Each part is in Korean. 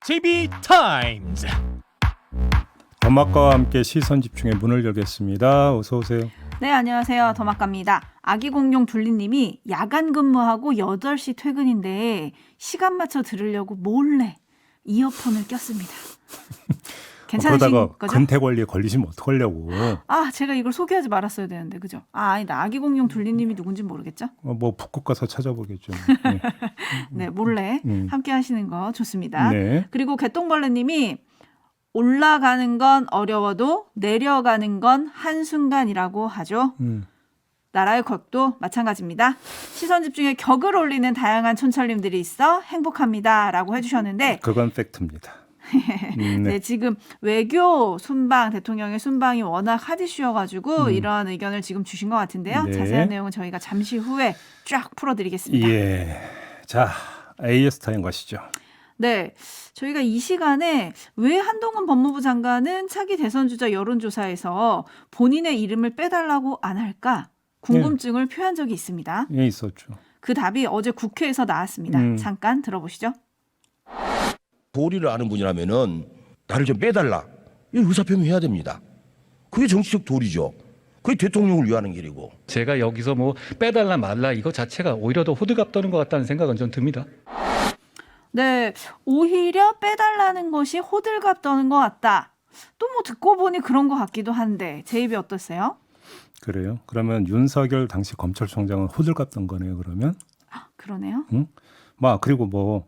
JB타임즈. 더마카와 함께 시선집중의 문을 열겠습니다. 어서 오세요. 네, 안녕하세요. 더마카입니다. 아기 공룡 둘리님이 야간 근무하고 8시 퇴근인데 시간 맞춰 들으려고 몰래 이어폰을 꼈습니다. 괜찮으신 그러다가 거죠? 근태 권리에 걸리시면 어떡하려고. 아, 제가 이걸 소개하지 말았어야 되는데, 그죠? 아, 아니다. 아기 공룡 둘리님이 누군지 모르겠죠? 뭐 북극 가서 찾아보겠죠. 네. 네, 몰래 함께 하시는 거 좋습니다. 네. 그리고 개똥벌레님이 올라가는 건 어려워도 내려가는 건 한순간이라고 하죠. 나라의 격도 마찬가지입니다. 시선 집중에 격을 올리는 다양한 촌철님들이 있어 행복합니다라고 해주셨는데 그건 팩트입니다. 네, 지금 외교 순방, 대통령의 순방이 워낙 핫 이슈여가지고 이런 의견을 지금 주신 것 같은데요. 네. 자세한 내용은 저희가 잠시 후에 쫙 풀어드리겠습니다. 예. 자, AS 타임 가시죠. 네, 저희가 이 시간에 왜 한동훈 법무부 장관은 차기 대선 주자 여론조사에서 본인의 이름을 빼달라고 안 할까 궁금증을 표한 적이 있습니다. 예, 있었죠. 그 답이 어제 국회에서 나왔습니다. 잠깐 들어보시죠. 도리를 아는 분이라면은 나를 좀 빼달라. 이 의사표명해야 됩니다. 그게 정치적 도리죠. 그게 대통령을 위하는 길이고. 제가 여기서 뭐 빼달라 말라 이거 자체가 오히려 더 호들갑 떠는 것 같다는 생각은 좀 듭니다. 네, 오히려 빼달라는 것이 호들갑 떠는 것 같다. 또 뭐 듣고 보니 그런 것 같기도 한데 제 입이 어떠세요? 그래요? 그러면 윤석열 당시 검찰총장은 호들갑 던 거네요, 그러면? 그러네요. 그리고 뭐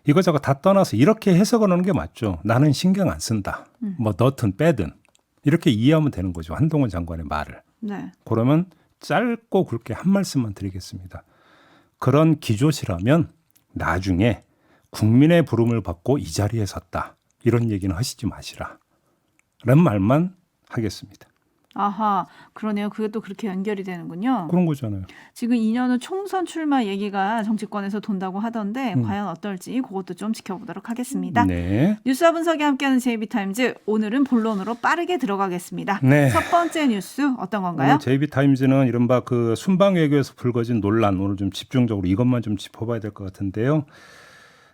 이거저거 다 떠나서 이렇게 해석을 하는 게 맞죠. 나는 신경 안 쓴다. 뭐 넣든 빼든 이렇게 이해하면 되는 거죠. 한동훈 장관의 말을. 네, 그러면 짧고 굵게 한 말씀만 드리겠습니다. 그런 기조시라면 나중에 국민의 부름을 받고 이 자리에 섰다. 이런 얘기는 하시지 마시라. 라는 말만 하겠습니다. 아하, 그러네요. 그게 또 그렇게 연결이 되는군요. 그런 거잖아요. 지금 2년 후 총선 출마 얘기가 정치권에서 돈다고 하던데 과연 어떨지 그것도 좀 지켜보도록 하겠습니다. 네. 뉴스와 분석이 함께하는 JB타임즈, 오늘은 본론으로 빠르게 들어가겠습니다. 네. 첫 번째 뉴스 어떤 건가요? 오늘 JB타임즈는 이른바 그 순방 외교에서 불거진 논란, 오늘 좀 집중적으로 이것만 좀 짚어봐야 될 것 같은데요.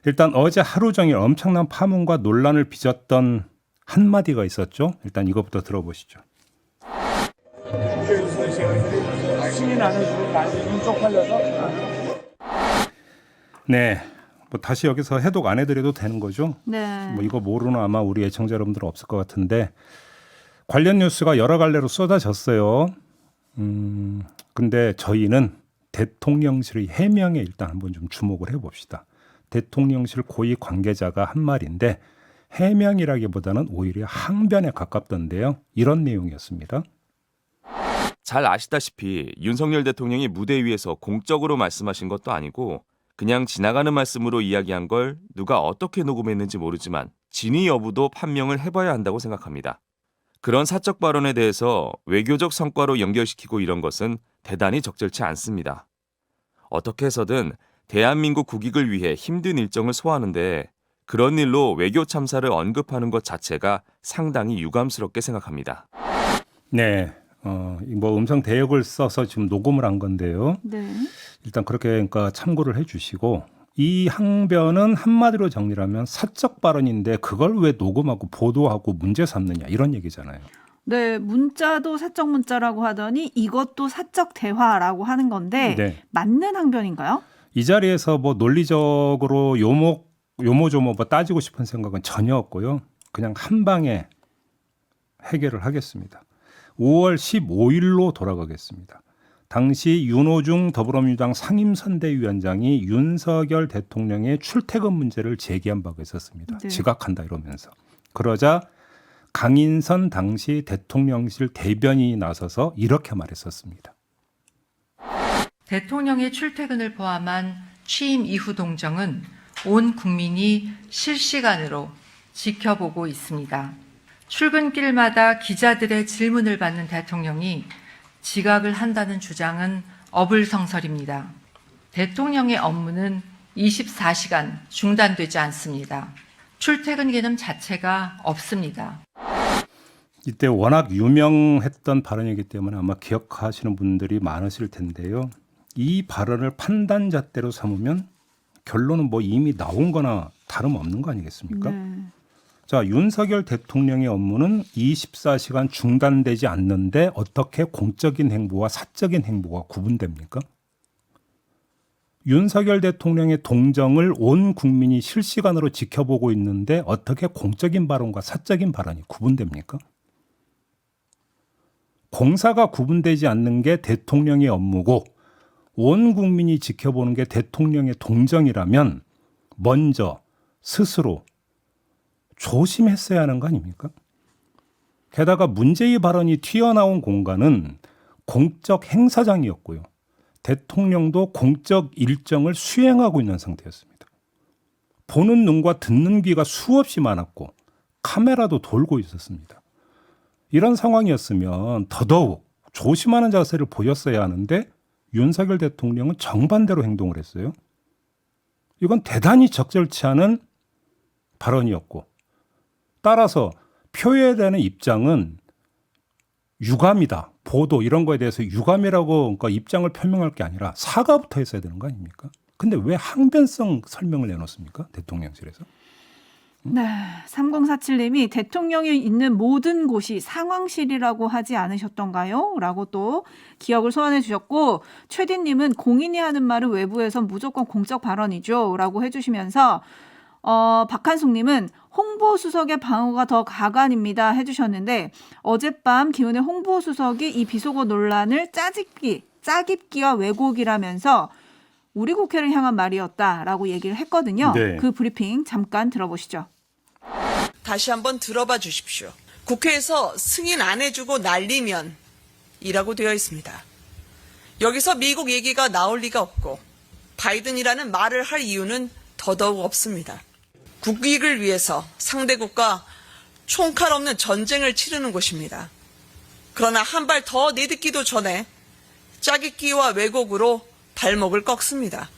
일단 어제 하루 종일 엄청난 파문과 논란을 빚었던 한마디가 있었죠. 일단 이것부터 들어보시죠. 승인 안 해주고 나중에 쪽팔려서. 네. 뭐 다시 여기서 해독 안 해드려도 되는 거죠. 네. 뭐 이거 모르는 아마 우리 애청자 여러분들은 없을 것 같은데 관련 뉴스가 여러 갈래로 쏟아졌어요. 근데 저희는 대통령실의 해명에 일단 한번 좀 주목을 해봅시다. 대통령실 고위 관계자가 한 말인데 해명이라기보다는 오히려 항변에 가깝던데요. 이런 내용이었습니다. 잘 아시다시피 윤석열 대통령이 무대 위에서 공적으로 말씀하신 것도 아니고 그냥 지나가는 말씀으로 이야기한 걸 누가 어떻게 녹음했는지 모르지만 진위 여부도 판명을 해봐야 한다고 생각합니다. 그런 사적 발언에 대해서 외교적 성과로 연결시키고 이런 것은 대단히 적절치 않습니다. 어떻게 해서든 대한민국 국익을 위해 힘든 일정을 소화하는데 그런 일로 외교 참사를 언급하는 것 자체가 상당히 유감스럽게 생각합니다. 네. 뭐 음성 대역을 써서 지금 녹음을 한 건데요. 네. 일단 그렇게 그러니까 참고를 해주시고 이 항변은 한마디로 정리하면 사적 발언인데 그걸 왜 녹음하고 보도하고 문제 삼느냐 이런 얘기잖아요. 네, 문자도 사적 문자라고 하더니 이것도 사적 대화라고 하는 건데 네. 맞는 항변인가요? 이 자리에서 뭐 논리적으로 요모조모 뭐 따지고 싶은 생각은 전혀 없고요. 그냥 한 방에 해결을 하겠습니다. 5월 15일로 돌아가겠습니다. 당시 윤호중 더불어민주당 상임선대위원장이 윤석열 대통령의 출퇴근 문제를 제기한 바가 있었습니다. 네. 지각한다 이러면서. 그러자 강인선 당시 대통령실 대변인이 나서서 이렇게 말했었습니다. 대통령의 출퇴근을 포함한 취임 이후 동정은 온 국민이 실시간으로 지켜보고 있습니다. 출근길마다 기자들의 질문을 받는 대통령이 지각을 한다는 주장은 어불성설입니다. 대통령의 업무는 24시간 중단되지 않습니다. 출퇴근 개념 자체가 없습니다. 이때 워낙 유명했던 발언이기 때문에 아마 기억하시는 분들이 많으실 텐데요. 이 발언을 판단잣대로 삼으면 결론은 뭐 이미 나온 거나 다름없는 거 아니겠습니까? 네. 자, 윤석열 대통령의 업무는 24시간 중단되지 않는데 어떻게 공적인 행보와 사적인 행보가 구분됩니까? 윤석열 대통령의 동정을 온 국민이 실시간으로 지켜보고 있는데 어떻게 공적인 발언과 사적인 발언이 구분됩니까? 공사가 구분되지 않는 게 대통령의 업무고 온 국민이 지켜보는 게 대통령의 동정이라면 먼저 스스로 조심했어야 하는 거 아닙니까? 게다가 문제의 발언이 튀어나온 공간은 공적 행사장이었고요. 대통령도 공적 일정을 수행하고 있는 상태였습니다. 보는 눈과 듣는 귀가 수없이 많았고 카메라도 돌고 있었습니다. 이런 상황이었으면 더더욱 조심하는 자세를 보였어야 하는데 윤석열 대통령은 정반대로 행동을 했어요. 이건 대단히 적절치 않은 발언이었고 따라서 표에 대한 입장은 유감이다. 보도 이런 거에 대해서 유감이라고 그러니까 입장을 표명할 게 아니라 사과부터 했어야 되는 거 아닙니까? 근데 왜 항변성 설명을 내놓습니까? 대통령실에서. 네, 3047님이 대통령이 있는 모든 곳이 상황실이라고 하지 않으셨던가요? 라고 또 기억을 소환해 주셨고 최디님은 공인이 하는 말은 외부에서 무조건 공적 발언이죠 라고 해주시면서 박한숙님은 홍보수석의 방어가 더 가관입니다 해주셨는데 어젯밤 기훈의 홍보수석이 이 비속어 논란을 짜깁기와 왜곡이라면서 우리 국회를 향한 말이었다라고 얘기를 했거든요. 네. 그 브리핑 잠깐 들어보시죠. 다시 한번 들어봐 주십시오. 국회에서 승인 안 해주고 날리면 이라고 되어 있습니다. 여기서 미국 얘기가 나올 리가 없고 바이든이라는 말을 할 이유는 더더욱 없습니다. 국익을 위해서 상대국과 총칼 없는 전쟁을 치르는 곳입니다. 그러나 한 발 더 내딛기도 전에 짜깁기와 왜곡으로 발목을 꺾습니다.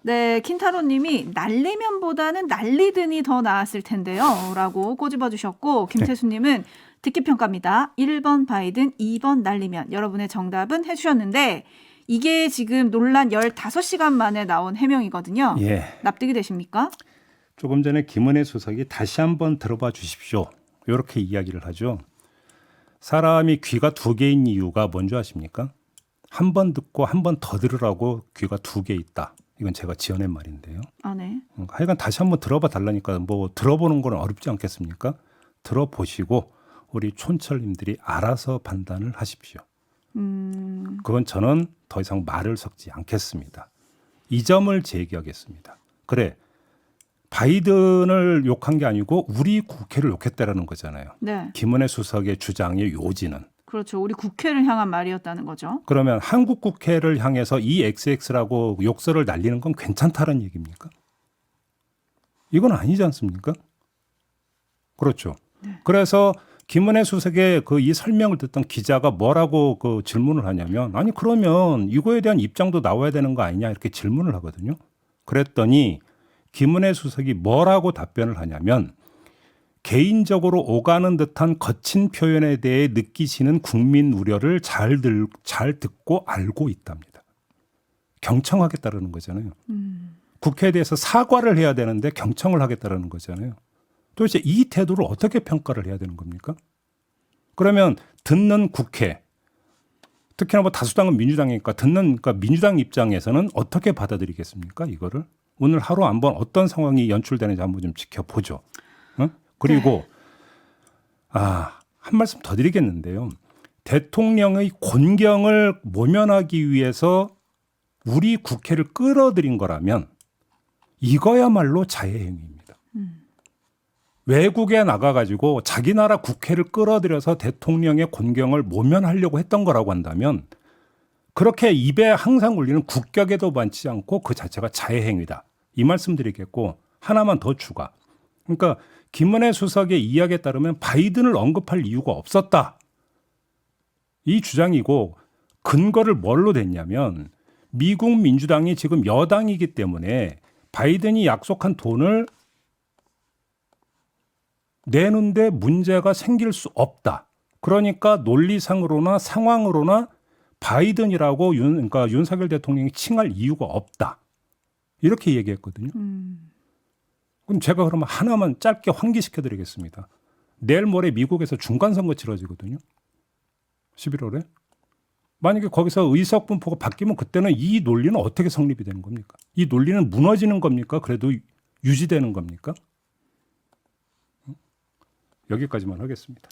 네, 킨타로님이 날리면보다는 날리든이 더 나았을 텐데요 라고 꼬집어 주셨고 김태수님은 듣기 평가입니다. 1번 바이든, 2번 날리면. 여러분의 정답은 해주셨는데 이게 지금 논란 15시간 만에 나온 해명이거든요. 예. 납득이 되십니까? 조금 전에 김은혜 수석이 다시 한번 들어봐 주십시오. 이렇게 이야기를 하죠. 사람이 귀가 두 개인 이유가 뭔지 아십니까? 한 번 듣고 한 번 더 들으라고 귀가 두 개 있다. 이건 제가 지어낸 말인데요. 아, 네. 하여간 다시 한번 들어봐 달라니까 뭐 들어보는 건 어렵지 않겠습니까? 들어보시고 우리 촌철님들이 알아서 판단을 하십시오. 그건 저는 더 이상 말을 섞지 않겠습니다. 이 점을 제기하겠습니다. 그래, 바이든을 욕한 게 아니고 우리 국회를 욕했다라는 거잖아요. 네. 김은혜 수석의 주장의 요지는. 그렇죠. 우리 국회를 향한 말이었다는 거죠. 그러면 한국 국회를 향해서 이 XX라고 욕설을 날리는 건 괜찮다는 얘기입니까? 이건 아니지 않습니까? 그렇죠. 네. 그래서 김은혜 수석의 그 이 설명을 듣던 기자가 뭐라고 그 질문을 하냐면 아니 그러면 이거에 대한 입장도 나와야 되는 거 아니냐 이렇게 질문을 하거든요. 그랬더니 김은혜 수석이 뭐라고 답변을 하냐면 개인적으로 오가는 듯한 거친 표현에 대해 느끼시는 국민 우려를 잘 듣고 알고 있답니다. 경청하겠다라는 거잖아요. 국회에 대해서 사과를 해야 되는데 경청을 하겠다라는 거잖아요. 도대체 이 태도를 어떻게 평가를 해야 되는 겁니까? 그러면 듣는 국회, 특히나 뭐 다수당은 민주당이니까 그러니까 민주당 입장에서는 어떻게 받아들이겠습니까? 이거를 오늘 하루 한번 어떤 상황이 연출되는지 한번 좀 지켜보죠. 그리고 한 말씀 더 드리겠는데요. 대통령의 곤경을 모면하기 위해서 우리 국회를 끌어들인 거라면 이거야말로 자해행위입니다. 외국에 나가가지고 자기 나라 국회를 끌어들여서 대통령의 곤경을 모면하려고 했던 거라고 한다면 그렇게 입에 항상 울리는 국격에도 많지 않고 그 자체가 자해행위다. 이 말씀 드리겠고 하나만 더 추가. 그러니까 김은혜 수석의 이야기에 따르면 바이든을 언급할 이유가 없었다. 이 주장이고 근거를 뭘로 댔냐면 미국 민주당이 지금 여당이기 때문에 바이든이 약속한 돈을 내는데 문제가 생길 수 없다. 그러니까 논리상으로나 상황으로나 바이든이라고 그러니까 윤석열 대통령이 칭할 이유가 없다. 이렇게 얘기했거든요. 그럼 제가 그러면 하나만 짧게 환기시켜 드리겠습니다. 내일 모레 미국에서 중간선거 치러지거든요. 11월에. 만약에 거기서 의석 분포가 바뀌면 그때는 이 논리는 어떻게 성립이 되는 겁니까? 이 논리는 무너지는 겁니까? 그래도 유지되는 겁니까? 여기까지만 하겠습니다.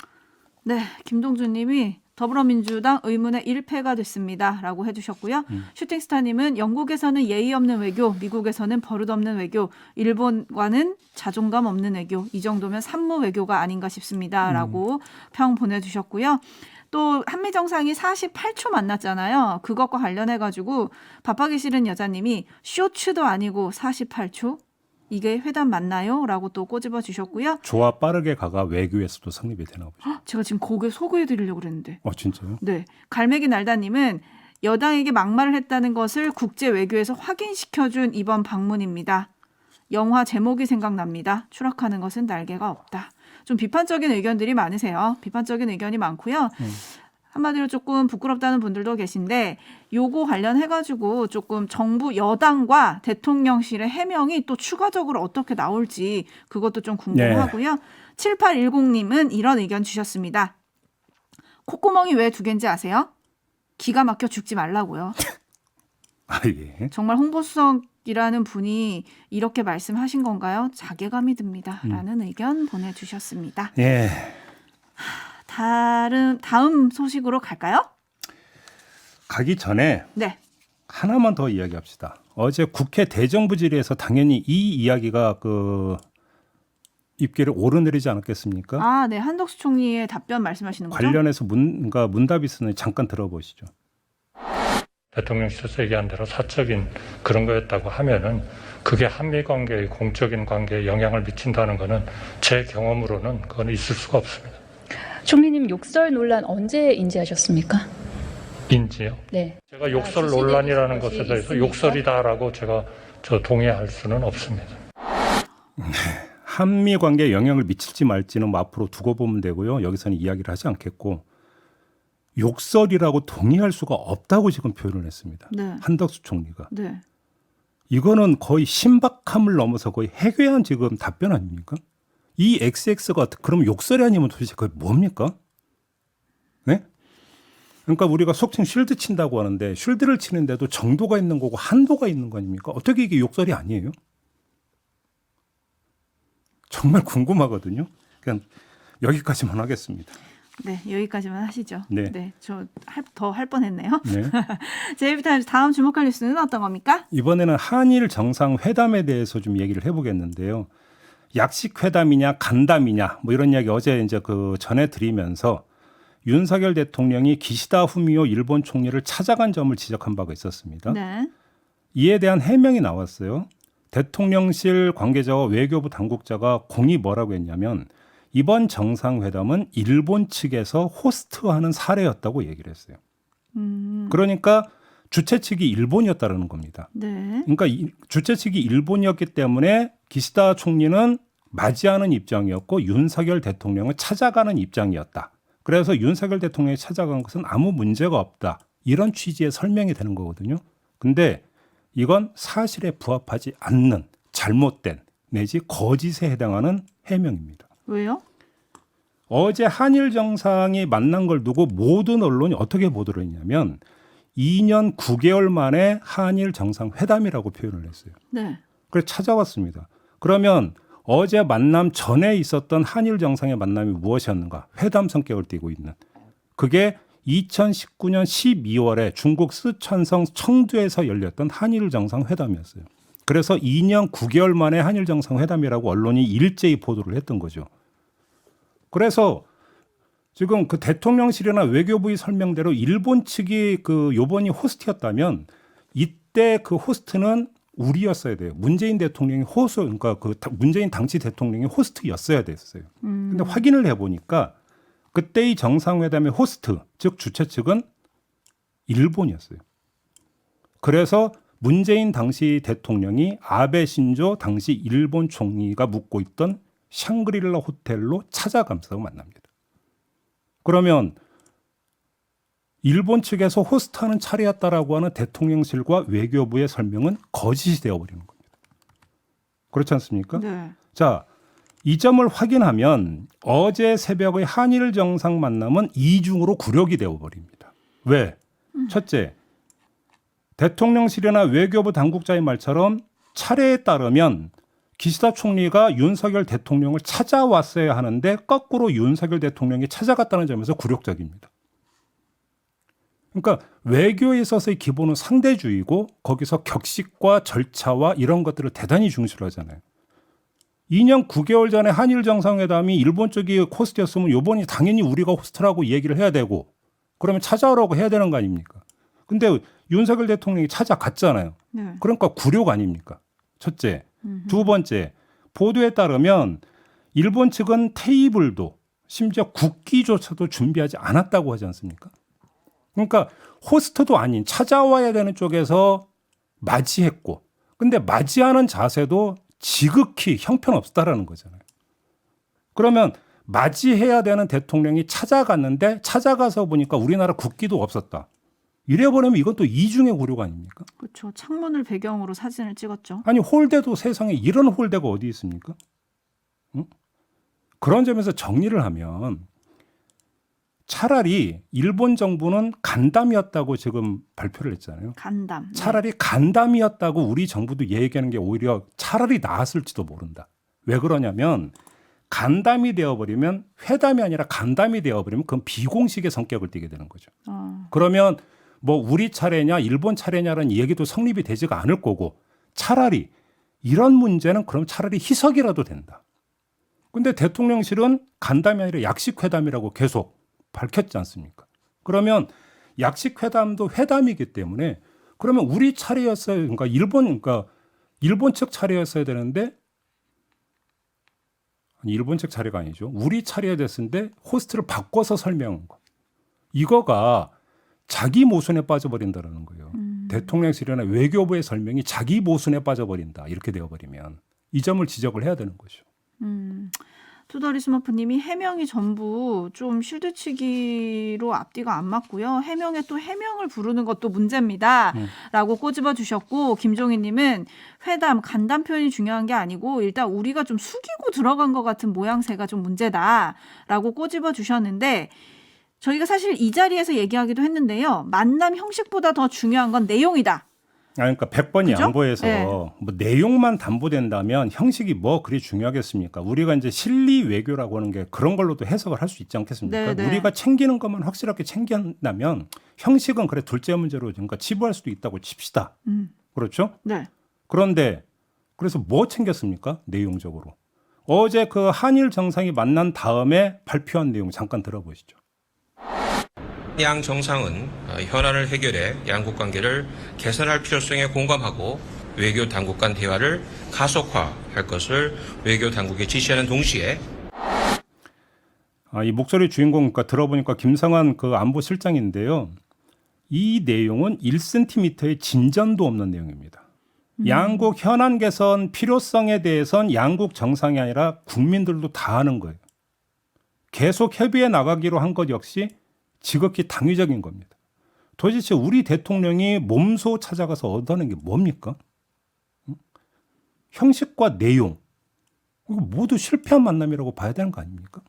네, 김동준 님이 더불어민주당 의문의 1패가 됐습니다. 라고 해주셨고요. 슈팅스타님은 영국에서는 예의 없는 외교, 미국에서는 버릇없는 외교, 일본과는 자존감 없는 외교, 이 정도면 산무 외교가 아닌가 싶습니다. 라고 평 보내주셨고요. 또 한미 정상이 48초 만났잖아요. 그것과 관련해가지고 밥하기 싫은 여자님이 쇼츠도 아니고 48초? 이게 회담 맞나요? 라고 또 꼬집어 주셨고요. 조화 빠르게 가가 외교에서도 성립이 되나 보죠. 제가 지금 거기에 소개해드리려고 그랬는데. 진짜요? 네. 갈매기 날다님은 여당에게 막말을 했다는 것을 국제 외교에서 확인시켜준 이번 방문입니다. 영화 제목이 생각납니다. 추락하는 것은 날개가 없다. 좀 비판적인 의견들이 많으세요. 비판적인 의견이 많고요. 한마디로 조금 부끄럽다는 분들도 계신데 요거 관련해가지고 조금 정부 여당과 대통령실의 해명이 또 추가적으로 어떻게 나올지 그것도 좀 궁금하고요. 7810님은 이런 의견 주셨습니다. 콧구멍이 왜 두 개인지 아세요? 기가 막혀 죽지 말라고요. 예. 정말 홍보수석이라는 분이 이렇게 말씀하신 건가요? 자괴감이 듭니다. 라는 의견 보내주셨습니다. 예. 다음 소식으로 갈까요? 가기 전에 네. 하나만 더 이야기합시다. 어제 국회 대정부 질의에서 당연히 이 이야기가 입기를 오르내리지 않았겠습니까? 아, 네. 한덕수 총리의 답변 말씀하시는 거죠? 관련해서 문답이 있으니 잠깐 들어보시죠. 대통령실에서 얘기한 대로 사적인 그런 거였다고 하면은 그게 한미 관계의 공적인 관계에 영향을 미친다는 거는 제 경험으로는 그건 있을 수가 없습니다. 총리님 욕설 논란 언제 인지하셨습니까? 인지요? 네. 제가 욕설 논란이라는 것에 대해서 욕설이다라고 제가 동의할 수는 없습니다. 한미 관계에 영향을 미칠지 말지는 앞으로 두고 보면 되고요. 여기서는 이야기를 하지 않겠고 욕설이라고 동의할 수가 없다고 지금 표현을 했습니다. 네. 한덕수 총리가. 네. 이거는 거의 신박함을 넘어서 거의 해괴한 지금 답변 아닙니까? 이 XX가 그럼 욕설이 아니면 도대체 그게 뭡니까? 네? 그러니까 우리가 속칭 쉴드 친다고 하는데 쉴드를 치는데도 정도가 있는 거고 한도가 있는 거 아닙니까? 어떻게 이게 욕설이 아니에요? 정말 궁금하거든요. 그냥 여기까지만 하겠습니다. 네, 여기까지만 하시죠. 네. 저 더 할 뻔했네요. 네. 제이비타임즈 다음 주목할 뉴스는 어떤 겁니까? 이번에는 한일 정상회담에 대해서 좀 얘기를 해보겠는데요. 약식 회담이냐 간담이냐 뭐 이런 이야기 어제 이제 전해드리면서 윤석열 대통령이 기시다 후미오 일본 총리를 찾아간 점을 지적한 바가 있었습니다. 네. 이에 대한 해명이 나왔어요. 대통령실 관계자와 외교부 당국자가 공이 뭐라고 했냐면 이번 정상회담은 일본 측에서 호스트하는 사례였다고 얘기를 했어요. 그러니까 주최 측이 일본이었다는 겁니다. 네. 그러니까 주최 측이 일본이었기 때문에 기시다 총리는 맞이하는 입장이었고 윤석열 대통령을 찾아가는 입장이었다. 그래서 윤석열 대통령이 찾아간 것은 아무 문제가 없다. 이런 취지의 설명이 되는 거거든요. 근데 이건 사실에 부합하지 않는 잘못된 내지 거짓에 해당하는 해명입니다. 왜요? 어제 한일 정상이 만난 걸 두고 모든 언론이 어떻게 보도를 했냐면 2년 9개월 만에 한일 정상회담이라고 표현을 했어요. 네. 그래서 찾아왔습니다. 그러면 어제 만남 전에 있었던 한일 정상의 만남이 무엇이었는가? 회담 성격을 띠고 있는. 그게 2019년 12월에 중국 쓰촨성 청두에서 열렸던 한일 정상회담이었어요. 그래서 2년 9개월 만에 한일 정상회담이라고 언론이 일제히 보도를 했던 거죠. 그래서 지금 대통령실이나 외교부의 설명대로 일본 측이 요번이 호스트였다면 이때 호스트는 우리였어야 돼요. 문재인 대통령이 그러니까 문재인 당시 대통령이 호스트였어야 됐어요. 근데 확인을 해보니까 그때의 정상회담의 호스트, 즉 주최 측은 일본이었어요. 그래서 문재인 당시 대통령이 아베 신조 당시 일본 총리가 묵고 있던 샹그릴라 호텔로 찾아가면서 만납니다. 그러면 일본 측에서 호스트하는 차례였다라고 하는 대통령실과 외교부의 설명은 거짓이 되어버리는 겁니다. 그렇지 않습니까? 네. 자, 이 점을 확인하면 어제 새벽의 한일 정상 만남은 이중으로 굴욕이 되어버립니다. 왜? 첫째, 대통령실이나 외교부 당국자의 말처럼 차례에 따르면 기시다 총리가 윤석열 대통령을 찾아왔어야 하는데 거꾸로 윤석열 대통령이 찾아갔다는 점에서 굴욕적입니다. 그러니까 외교에 있어서의 기본은 상대주의고 거기서 격식과 절차와 이런 것들을 대단히 중시를 하잖아요. 2년 9개월 전에 한일 정상회담이 일본 쪽이 호스트였으면 이번이 당연히 우리가 호스트라고 얘기를 해야 되고 그러면 찾아오라고 해야 되는 거 아닙니까? 근데 윤석열 대통령이 찾아갔잖아요. 네. 그러니까 굴욕 아닙니까? 첫째. 두 번째, 보도에 따르면 일본 측은 테이블도 심지어 국기조차도 준비하지 않았다고 하지 않습니까? 그러니까 호스트도 아닌 찾아와야 되는 쪽에서 맞이했고 근데 맞이하는 자세도 지극히 형편없다라는 거잖아요. 그러면 맞이해야 되는 대통령이 찾아갔는데 찾아가서 보니까 우리나라 국기도 없었다. 이래버리면 이건 또 이중의 굴욕 아닙니까? 그렇죠. 창문을 배경으로 사진을 찍었죠. 아니 홀대도 세상에 이런 홀대가 어디 있습니까? 응? 그런 점에서 정리를 하면 차라리 일본 정부는 간담이었다고 지금 발표를 했잖아요. 간담. 네. 차라리 간담이었다고 우리 정부도 얘기하는 게 오히려 차라리 나았을지도 모른다. 왜 그러냐면 간담이 되어버리면 회담이 아니라 간담이 되어버리면 그건 비공식의 성격을 띠게 되는 거죠. 그러면 뭐 우리 차례냐 일본 차례냐라는 얘기도 성립이 되지가 않을 거고 차라리 이런 문제는 그럼 차라리 희석이라도 된다. 근데 대통령실은 간담이 아니라 약식회담이라고 계속 밝혔지 않습니까? 그러면 약식회담도 회담이기 때문에 그러면 우리 차례였어요. 그러니까 일본 측 차례였어야 되는데 아니 일본 측 차례가 아니죠. 우리 차례가 됐는데 호스트를 바꿔서 설명한 거. 이거가 자기 모순에 빠져버린다는 거예요. 대통령실이나 외교부의 설명이 자기 모순에 빠져버린다. 이렇게 되어버리면 이 점을 지적을 해야 되는 거죠. 투더리 스머프님이 해명이 전부 좀 쉴드치기로 앞뒤가 안 맞고요. 해명에 또 해명을 부르는 것도 문제입니다. 라고 꼬집어 주셨고 김종희님은 회담, 간담 표현이 중요한 게 아니고 일단 우리가 좀 숙이고 들어간 것 같은 모양새가 좀 문제다라고 꼬집어 주셨는데 저희가 사실 이 자리에서 얘기하기도 했는데요. 만남 형식보다 더 중요한 건 내용이다. 그러니까 100번 그죠? 양보해서 네. 뭐 내용만 담보된다면 형식이 뭐 그리 중요하겠습니까? 우리가 이제 실리 외교라고 하는 게 그런 걸로도 해석을 할 수 있지 않겠습니까? 네, 네. 우리가 챙기는 것만 확실하게 챙긴다면 형식은 그래 둘째 문제로 그러니까 치부할 수도 있다고 칩시다. 그렇죠? 네. 그런데 그래서 뭐 챙겼습니까? 내용적으로. 어제 그 한일 정상이 만난 다음에 발표한 내용 잠깐 들어보시죠. 양 정상은 현안을 해결해 양국 관계를 개선할 필요성에 공감하고 외교 당국 간 대화를 가속화할 것을 외교 당국에 지시하는 동시에 이 목소리 주인공 그러니까 들어보니까 김성환 그 안보실장인데요. 이 내용은 1cm의 진전도 없는 내용입니다. 양국 현안 개선 필요성에 대해선 양국 정상이 아니라 국민들도 다 아는 거예요. 계속 협의해 나가기로 한 것 역시 지극히 당위적인 겁니다. 도대체 우리 대통령이 몸소 찾아가서 얻어낸 게 뭡니까? 형식과 내용. 이거 모두 실패한 만남이라고 봐야 되는 거 아닙니까?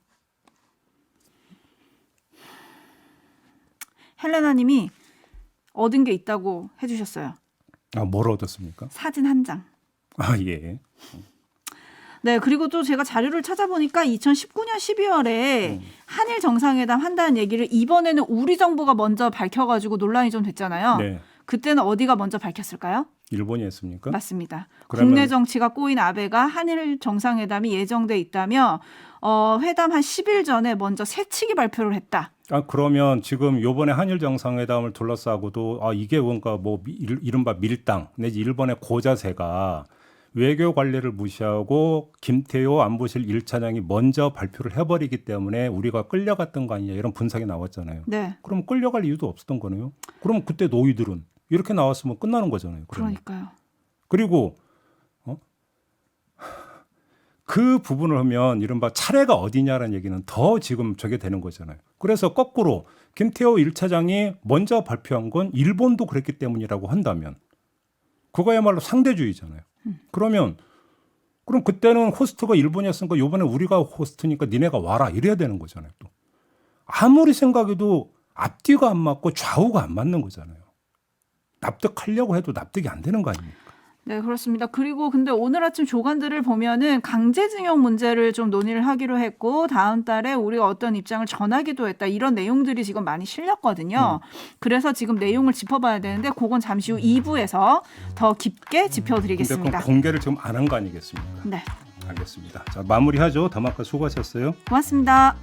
헬레나 님이 얻은 게 있다고 해주셨어요. 뭘 얻었습니까? 사진 한 장. 예. 네, 그리고 또 제가 자료를 찾아보니까 2019년 12월에 한일 정상회담 한다는 얘기를 이번에는 우리 정부가 먼저 밝혀가지고 논란이 좀 됐잖아요. 네. 그때는 어디가 먼저 밝혔을까요? 일본이 했습니까? 맞습니다. 그러면... 국내 정치가 꼬인 아베가 한일 정상회담이 예정돼 있다며 회담 한 10일 전에 먼저 새치기 발표를 했다. 그러면 지금 요번에 한일 정상회담을 둘러싸고도 이게 뭔가 뭐 이른바 밀당 내지 일본의 고자세가 외교 관리를 무시하고 김태호 안보실 1차장이 먼저 발표를 해버리기 때문에 우리가 끌려갔던 거 아니냐 이런 분석이 나왔잖아요. 네. 그럼 끌려갈 이유도 없었던 거네요. 그럼 그때 노이들은 이렇게 나왔으면 끝나는 거잖아요. 그러면. 그러니까요. 그리고 그 부분을 하면 이른바 차례가 어디냐라는 얘기는 더 지금 저게 되는 거잖아요. 그래서 거꾸로 김태호 1차장이 먼저 발표한 건 일본도 그랬기 때문이라고 한다면 그거야말로 상대주의잖아요. 그러면 그럼 그때는 호스트가 일본이었으니까 이번에 우리가 호스트니까 니네가 와라 이래야 되는 거잖아요. 또 아무리 생각해도 앞뒤가 안 맞고 좌우가 안 맞는 거잖아요. 납득하려고 해도 납득이 안 되는 거 아닙니까? 네, 그렇습니다. 그리고 근데 오늘 아침 조간들을 보면은 강제징용 문제를 좀 논의를 하기로 했고 다음 달에 우리가 어떤 입장을 전하기도 했다. 이런 내용들이 지금 많이 실렸거든요. 그래서 지금 내용을 짚어봐야 되는데 그건 잠시 후 2부에서 더 깊게 근데 짚어드리겠습니다. 그건 공개를 지금 안 한 거 아니겠습니까? 네, 알겠습니다. 자, 마무리하죠. 다마카 수고하셨어요. 고맙습니다.